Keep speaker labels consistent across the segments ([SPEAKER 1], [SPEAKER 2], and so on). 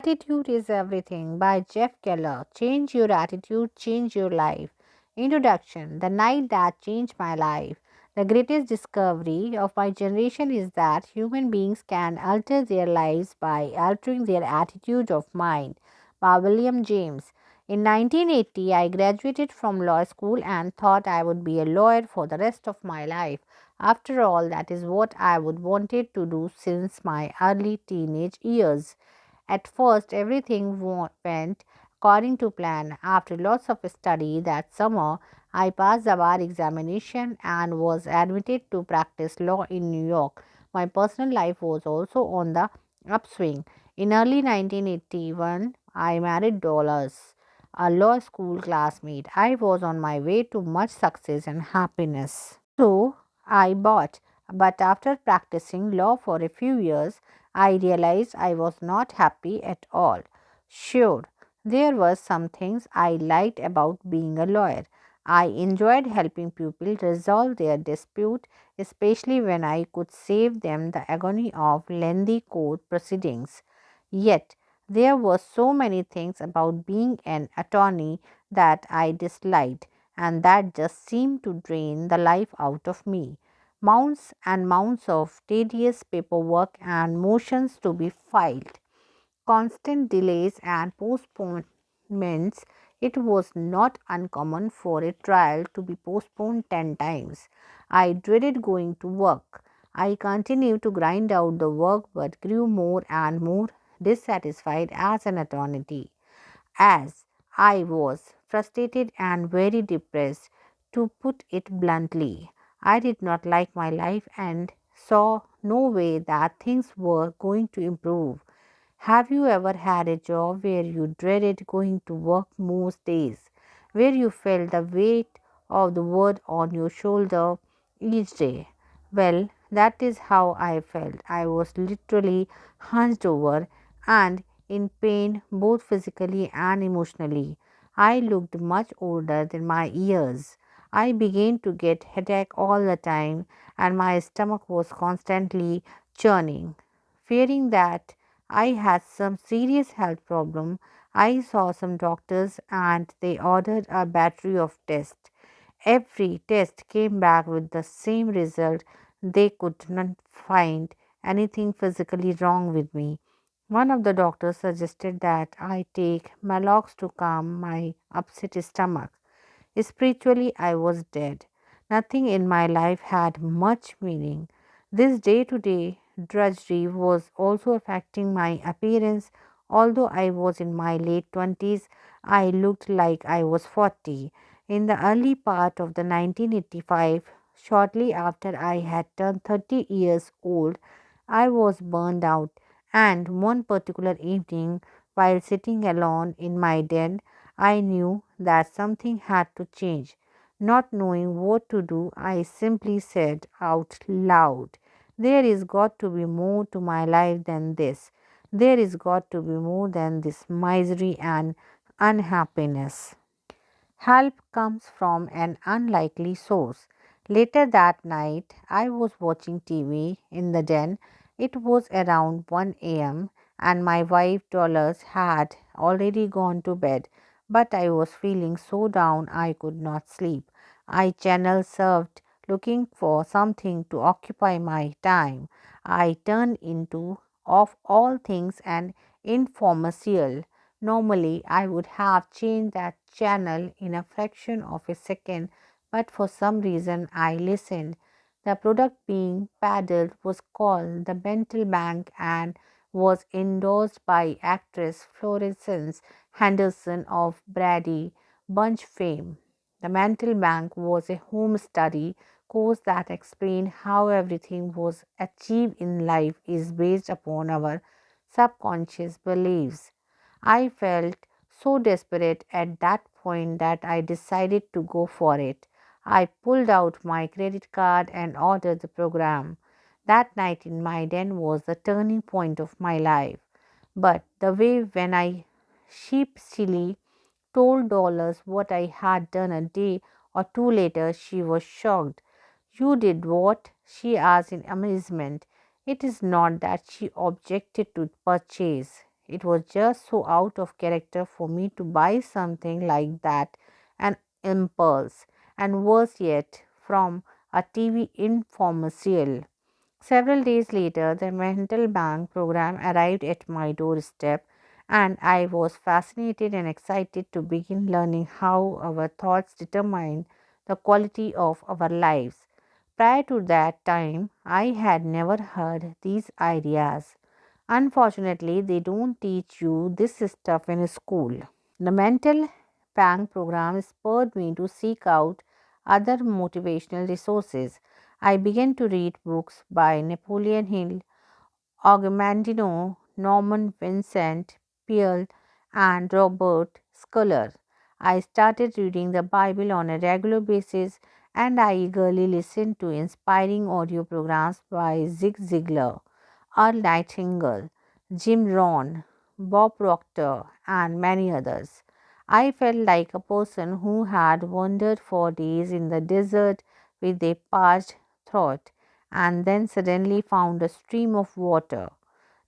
[SPEAKER 1] Attitude is Everything by Jeff Keller. Change your attitude, change your life. Introduction. The night that changed my life. The greatest discovery of my generation is that human beings can alter their lives by altering their attitude of mind. By William James. In 1980, I graduated from law school and thought I would be a lawyer for the rest of my life. After all, that is what I would wanted to do since my early teenage years. At first, everything went according to plan. After lots of study that summer, I passed the bar examination and was admitted to practice law in New York. My personal life was also on the upswing. In early 1981, I married Dollars, a law school classmate. I was on my way to much success and happiness. So I bought, but after practicing law for a few years, I realized I was not happy at all. Sure, there were some things I liked about being a lawyer. I enjoyed helping people resolve their dispute, especially when I could save them the agony of lengthy court proceedings. Yet, there were so many things about being an attorney that I disliked, and that just seemed to drain the life out of me. Mounts and mounts of tedious paperwork and motions to be filed, constant delays and postponements. It was not uncommon for a trial to be postponed 10 times. I dreaded going to work. I continued to grind out the work but grew more and more dissatisfied as an attorney. As I was frustrated and very depressed, to put it bluntly. I did not like my life and saw no way that things were going to improve. Have you ever had a job where you dreaded going to work most days, where you felt the weight of the world on your shoulder each day? Well, that is how I felt. I was literally hunched over and in pain both physically and emotionally. I looked much older than my years. I began to get headache all the time and my stomach was constantly churning. Fearing that I had some serious health problem, I saw some doctors and they ordered a battery of tests. Every test came back with the same result. They could not find anything physically wrong with me. One of the doctors suggested that I take Malox to calm my upset stomach. Spiritually, I was dead. Nothing in my life had much meaning. This day to day drudgery was also affecting my appearance. Although I was in my late 20s, I looked like I was 40. In the early part of the 1985, shortly after I had turned 30 years old, I was burned out, and one particular evening, while sitting alone in my den, I knew that something had to change. Not knowing what to do, I simply said out loud, there is got to be more to my life than this. There is got to be more than this misery and unhappiness. Help comes from an unlikely source. Later that night, I was watching TV in the den. It was around 1 a.m., and my wife, Dollars, had already gone to bed, but I was feeling so down I could not sleep. I channel surfed, looking for something to occupy my time. I turned into, of all things, an infomercial. Normally, I would have changed that channel in a fraction of a second, but for some reason I listened. The product being paddled was called the Mental Bank and was endorsed by actress Florence Henderson of Brady Bunch fame. The Mental Bank was a home study course that explained how everything was achieved in life is based upon our subconscious beliefs. I felt so desperate at that point that I decided to go for it. I pulled out my credit card and ordered the program. That night in my den was the turning point of my life. But the way when I sheepishly told Dollars what I had done a day or two later, she was shocked. You did what? She asked in amazement. It is not that she objected to purchase. It was just so out of character for me to buy something like that, an impulse, and worse yet, from a TV infomercial. Several days later, the mental bank program arrived at my doorstep, and I was fascinated and excited to begin learning how our thoughts determine the quality of our lives. Prior to that time, I had never heard these ideas. Unfortunately, they don't teach you this stuff in school. The mental bank program spurred me to seek out other motivational resources. I began to read books by Napoleon Hill, Augustino, Norman Vincent Peale, and Robert Schuller. I started reading the Bible on a regular basis, and I eagerly listened to inspiring audio programs by Zig Ziglar, Earl Nightingale, Jim Rohn, Bob Proctor, and many others. I felt like a person who had wandered for days in the desert with a parched throat and then suddenly found a stream of water.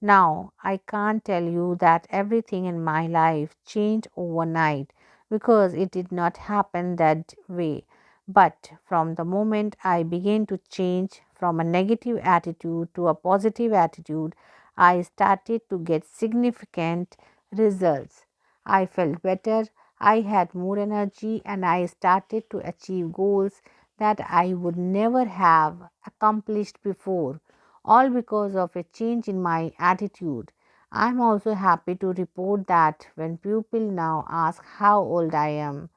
[SPEAKER 1] Now, I can't tell you that everything in my life changed overnight because it did not happen that way. But from the moment I began to change from a negative attitude to a positive attitude, I started to get significant results. I felt better, I had more energy, and I started to achieve goals that I would never have accomplished before, all because of a change in my attitude. I'm also happy to report that when people now ask how old I am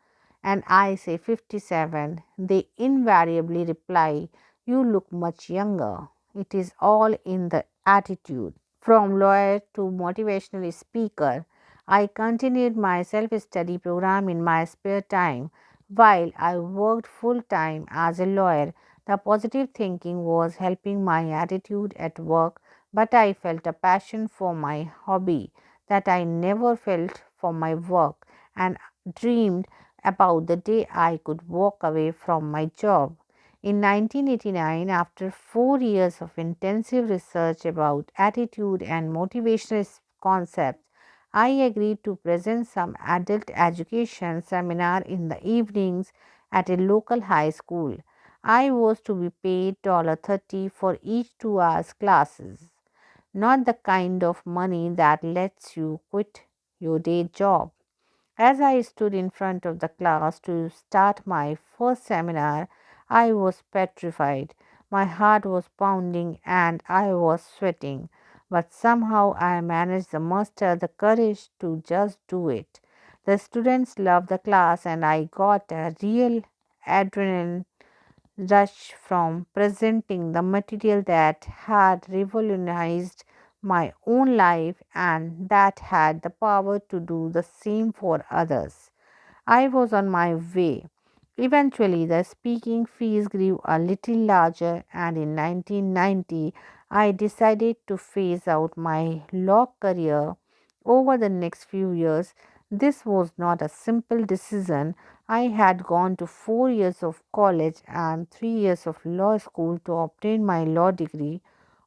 [SPEAKER 1] and I say 57, they invariably reply, "You look much younger." It is all in the attitude. From lawyer to motivational speaker, I continued my self study program in my spare time. While I worked full time as a lawyer, the positive thinking was helping my attitude at work, but I felt a passion for my hobby that I never felt for my work and dreamed about the day I could walk away from my job. In 1989, after 4 years of intensive research about attitude and motivational concepts, I agreed to present some adult education seminar in the evenings at a local high school. I was to be paid $30 for each 2 hours classes, not the kind of money that lets you quit your day job. As I stood in front of the class to start my first seminar, I was petrified. My heart was pounding and I was sweating, but somehow I managed to muster the courage to just do it. The students loved the class and I got a real adrenaline rush from presenting the material that had revolutionized my own life and that had the power to do the same for others. I was on my way. Eventually, the speaking fees grew a little larger, and in 1990, I decided to phase out my law career over the next few years. This was not a simple decision. I had gone to 4 years of college and 3 years of law school to obtain my law degree.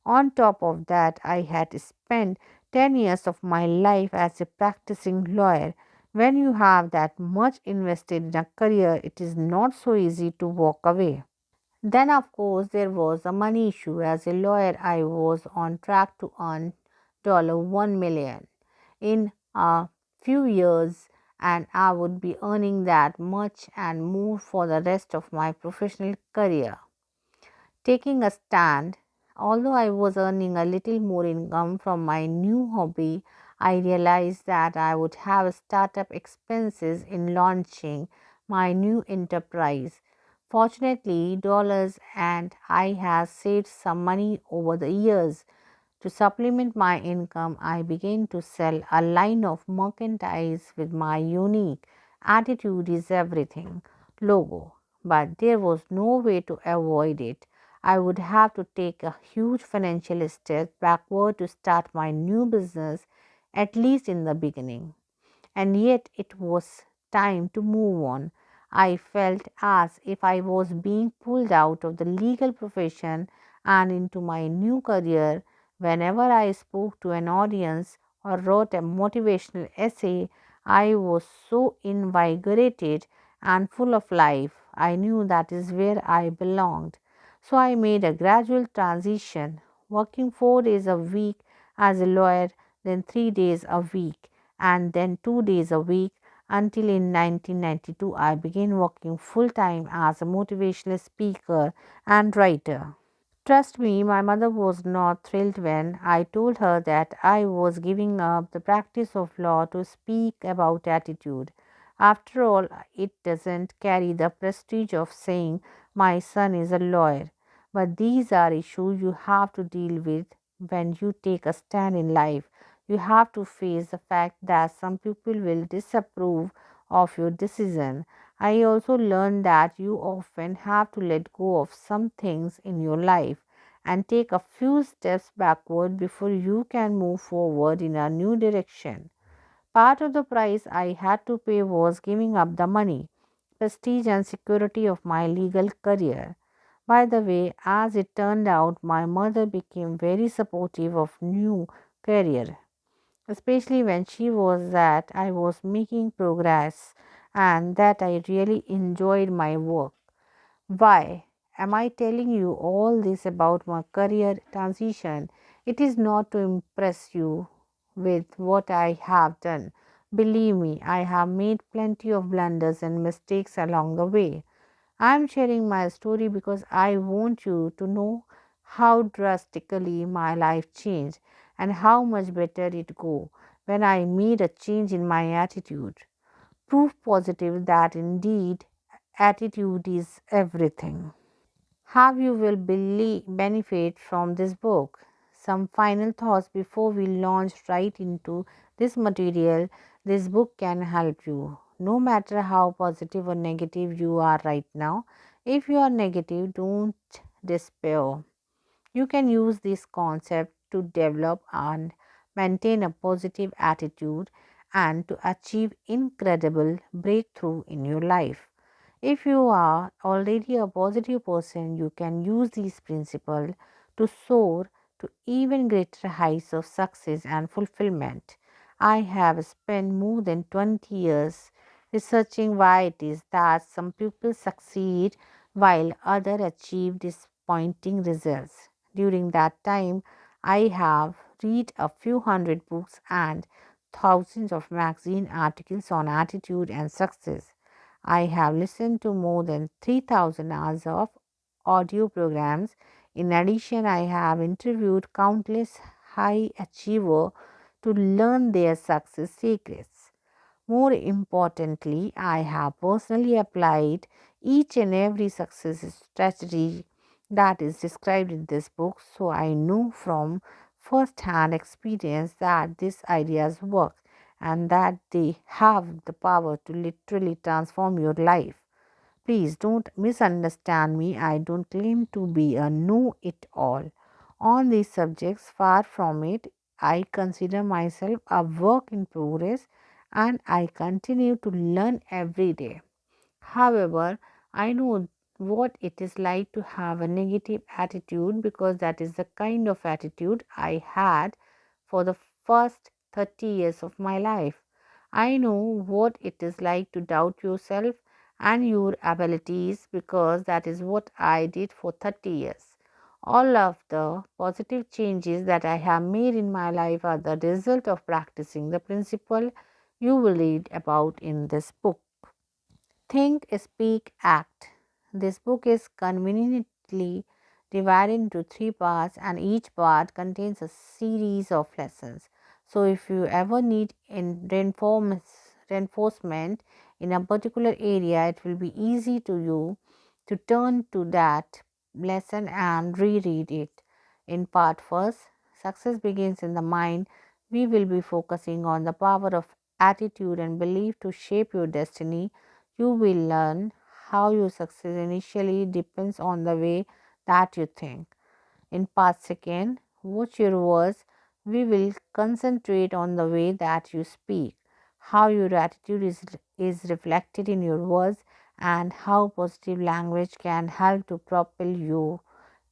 [SPEAKER 1] On top of that, I had spent 10 years of my life as a practicing lawyer. When you have that much invested in a career, it is not so easy to walk away. Then, of course, there was a money issue. As a lawyer, I was on track to earn $1 million in a few years, and I would be earning that much and more for the rest of my professional career. Taking a stand, although I was earning a little more income from my new hobby, I realized that I would have startup expenses in launching my new enterprise. Fortunately, dollars and I have saved some money over the years. To supplement my income, I began to sell a line of merchandise with my unique "attitude is everything" logo. But there was no way to avoid it. I would have to take a huge financial step backward to start my new business, at least in the beginning. And yet it was time to move on. I felt as if I was being pulled out of the legal profession and into my new career. Whenever I spoke to an audience or wrote a motivational essay, I was so invigorated and full of life. I knew that is where I belonged. So I made a gradual transition, working 4 days a week as a lawyer, then 3 days a week, and then 2 days a week until in 1992 I began working full time as a motivational speaker and writer. Trust me, my mother was not thrilled when I told her that I was giving up the practice of law to speak about attitude. After all, it doesn't carry the prestige of saying my son is a lawyer. But these are issues you have to deal with when you take a stand in life. You have to face the fact that some people will disapprove of your decision. I also learned that you often have to let go of some things in your life and take a few steps backward before you can move forward in a new direction. Part of the price I had to pay was giving up the money, prestige, and security of my legal career. By the way, as it turned out, my mother became very supportive of new career, especially when she was that I was making progress and that I really enjoyed my work. Why am I telling you all this about my career transition? It is not to impress you with what I have done. Believe me, I have made plenty of blunders and mistakes along the way. I am sharing my story because I want you to know how drastically my life changed and how much better it go when I made a change in my attitude. Proof positive that indeed attitude is everything. How you will benefit from this book. Some final thoughts before we launch right into this material. This book can help you. No matter how positive or negative you are right now, if you are negative, don't despair. You can use this concept to develop and maintain a positive attitude and to achieve incredible breakthrough in your life. If you are already a positive person, you can use these principles to soar to even greater heights of success and fulfillment. I have spent more than 20 years researching why it is that some people succeed while others achieve disappointing results. During that time, I have read a few hundred books and thousands of magazine articles on attitude and success. I have listened to more than 3,000 hours of audio programs. In addition, I have interviewed countless high achievers to learn their success secrets. More importantly, I have personally applied each and every success strategy that is described in this book, so I know from first hand experience that these ideas work and that they have the power to literally transform your life. Please don't misunderstand me. I don't claim to be a know it all on these subjects. Far from it. I consider myself a work in progress and I continue to learn every day. However, I know what it is like to have a negative attitude because that is the kind of attitude I had for the first 30 years of my life. I know what it is like to doubt yourself and your abilities because that is what I did for 30 years. All of the positive changes that I have made in my life are the result of practicing the principle you will read about in this book. Think, Speak, Act. This book is conveniently divided into three parts, and each part contains a series of lessons. So, if you ever need reinforcement in a particular area, it will be easy to you to turn to that lesson and reread it. In part first, success begins in the mind. We will be focusing on the power of attitude and belief to shape your destiny. You will learn how your success initially depends on the way that you think. In part second, watch your words. We will concentrate on the way that you speak, how your attitude is reflected in your words, and how positive language can help to propel you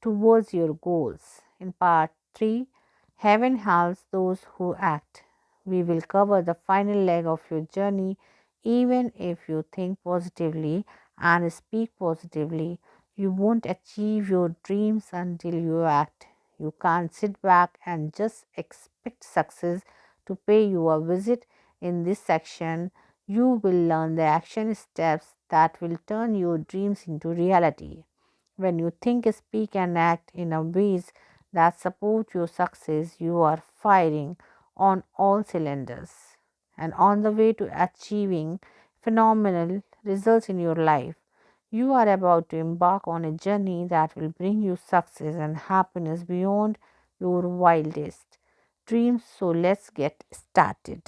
[SPEAKER 1] towards your goals. In part 3, heaven helps those who act. We will cover the final leg of your journey. Even if you think positively and speak positively, you won't achieve your dreams until you act. You can't sit back and just expect success to pay you a visit. In this section, you will learn the action steps that will turn your dreams into reality. When you think, speak, and act in a ways that support your success, you are firing on all cylinders and on the way to achieving phenomenal results in your life. You are about to embark on a journey that will bring you success and happiness beyond your wildest dreams. So let's get started.